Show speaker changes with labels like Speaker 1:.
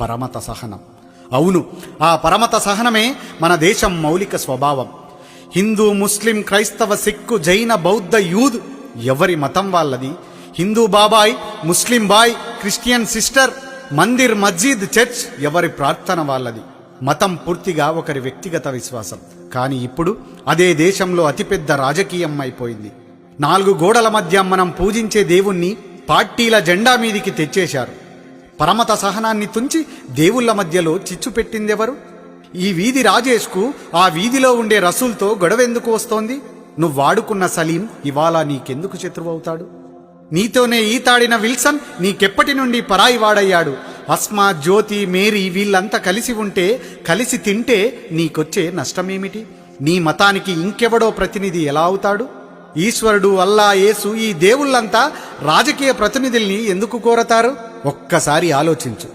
Speaker 1: పరమత సహనం. అవును, ఆ పరమత సహనమే మన దేశం మౌలిక స్వభావం. హిందూ, ముస్లిం, క్రైస్తవ, సిక్కు, జైన, బౌద్ధ, యూద్ ఎవరి మతం వాళ్ళది. హిందూ బాబాయ్, ముస్లిం బాయ్, క్రిస్టియన్ సిస్టర్, మందిర్, మస్జిద్, చర్చ్ ఎవరి ప్రార్థన వాళ్ళది. మతం పూర్తిగా ఒకరి వ్యక్తిగత విశ్వాసం. కానీ ఇప్పుడు అదే దేశంలో అతిపెద్ద రాజకీయం అయిపోయింది. 4 గోడల మధ్య మనం పూజించే దేవుణ్ణి పార్టీల జెండా మీదికి తెచ్చేశారు. పరమత సహనాన్ని తుంచి దేవుళ్ల మధ్యలో చిచ్చు పెట్టిందెవరు? ఈ వీధి రాజేష్కు ఆ వీధిలో ఉండే రసూల్తో గొడవెందుకు వస్తోంది? నువ్వాడుకున్న సలీం ఇవాళ నీకెందుకు శత్రువవుతాడు? నీతోనే ఈతాడిన విల్సన్ నీకెప్పటి నుండి పరాయి వాడయ్యాడు? అస్మా, జ్యోతి, మేరీ వీళ్ళంతా కలిసి ఉంటే, కలిసి తింటే నీకొచ్చే నష్టమేమిటి? నీ మతానికి ఇంకెవడో ప్రతినిధి ఎలా అవుతాడు? ఈశ్వరుడు, అల్లా, యేసు ఈ దేవుళ్ళంతా రాజకీయ ప్రతినిధుల్ని ఎందుకు కోరతారు? ఒక్కసారి ఆలోచించు.